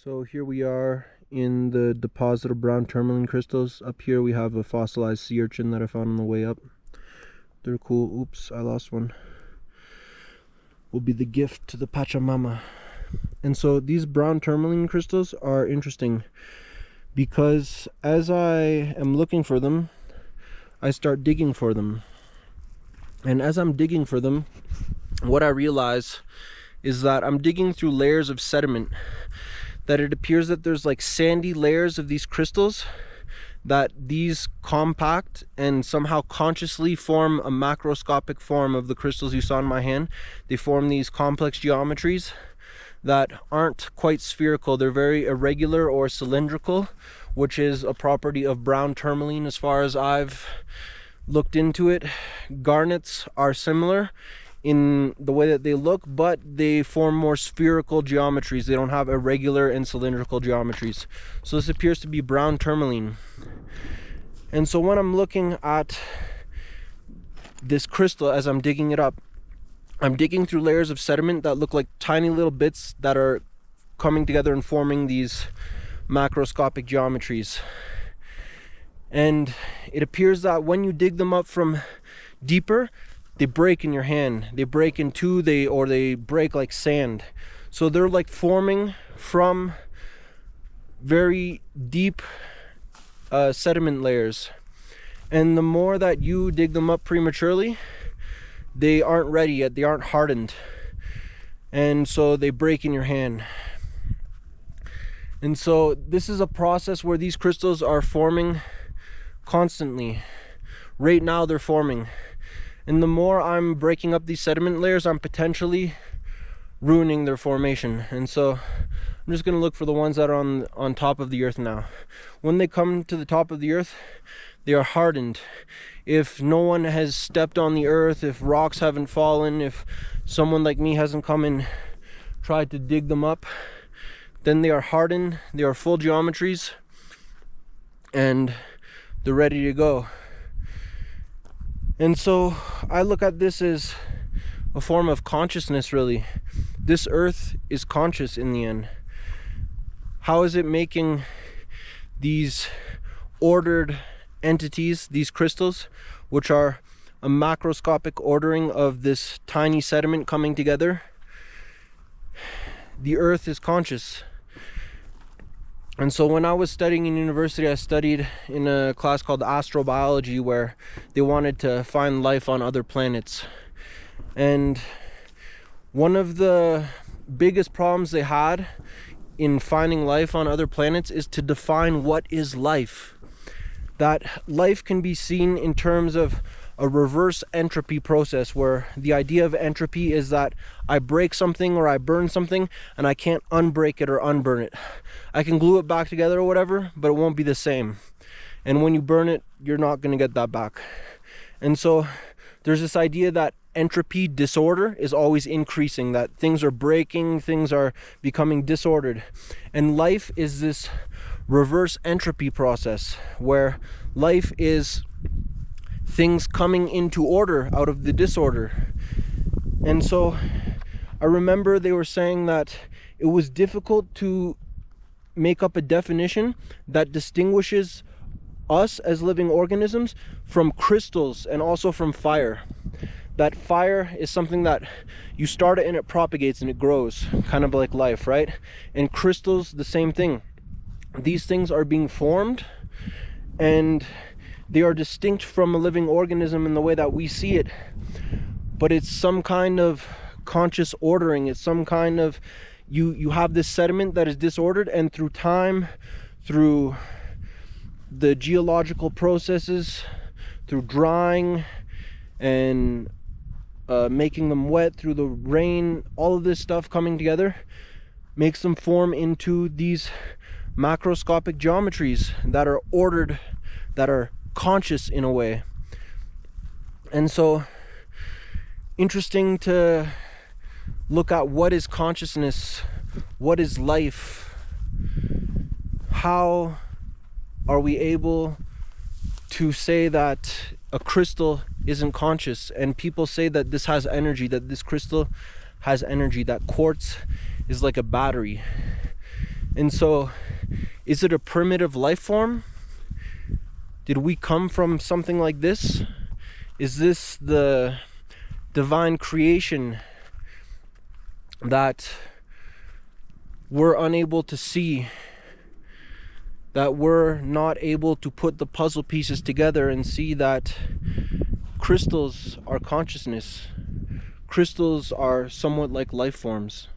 So here we are in the deposit of brown tourmaline crystals. Up here we have a fossilized sea urchin that I found on the way up. They're cool. Oops, I lost one. Will be the gift to the Pachamama. And so these brown tourmaline crystals are interesting because as I am looking for them, I start digging for them. And as I'm digging for them, what I realize is that I'm digging through layers of sediment, that it appears that there's like sandy layers of these crystals that these compact and somehow consciously form a macroscopic form of the crystals you saw in my hand. They form these complex geometries that aren't quite spherical. They're very irregular or cylindrical, which is a property of brown tourmaline as far as I've looked into it. Garnets are similar in the way that they look, but they form more spherical geometries. They don't have irregular and cylindrical geometries. So this appears to be brown tourmaline. And so when I'm looking at this crystal as I'm digging it up, I'm digging through layers of sediment that look like tiny little bits that are coming together and forming these macroscopic geometries. And it appears that when you dig them up from deeper, they break in your hand. They break in two, or they break like sand. So they're like forming from very deep sediment layers. And the more that you dig them up prematurely, they aren't ready yet, they aren't hardened. And so they break in your hand. And so this is a process where these crystals are forming constantly. Right now they're forming. And the more I'm breaking up these sediment layers, I'm potentially ruining their formation. And so I'm just going to look for the ones that are on top of the earth now. When they come to the top of the earth, they are hardened. If no one has stepped on the earth, if rocks haven't fallen, if someone like me hasn't come and tried to dig them up, then they are hardened, they are full geometries, and they're ready to go. And so I look at this as a form of consciousness, really. This earth is conscious in the end. How is it making these ordered entities, these crystals, which are a macroscopic ordering of this tiny sediment coming together? The earth is conscious. And so when I was studying in university, I studied in a class called Astrobiology, where they wanted to find life on other planets. And one of the biggest problems they had in finding life on other planets is to define what is life. That life can be seen in terms of a reverse entropy process, where the idea of entropy is that I break something or I burn something and I can't unbreak it or unburn it. I can glue it back together or whatever, but it won't be the same. And when you burn it, you're not going to get that back. And so there's this idea that entropy disorder is always increasing, that things are breaking, things are becoming disordered. And life is this reverse entropy process, where life is things coming into order out of the disorder. And so I remember they were saying that it was difficult to make up a definition that distinguishes us as living organisms from crystals and also from fire. That fire is something that you start it and it propagates and it grows, kind of like life, right? And crystals, the same thing. These things are being formed and they are distinct from a living organism in the way that we see it, but it's some kind of conscious ordering. It's some kind of, you have this sediment that is disordered, and through time, through the geological processes, through drying and making them wet, through the rain, all of this stuff coming together makes them form into these macroscopic geometries that are ordered, that are conscious in a way. And so interesting to look at what is consciousness, what is life, how are we able to say that a crystal isn't conscious, and people say that this has energy, that this crystal has energy, that quartz is like a battery. And so, is it a primitive life form? Did we come from something like this? Is this the divine creation that we're unable to see, that we're not able to put the puzzle pieces together and see that crystals are consciousness? Crystals are somewhat like life forms.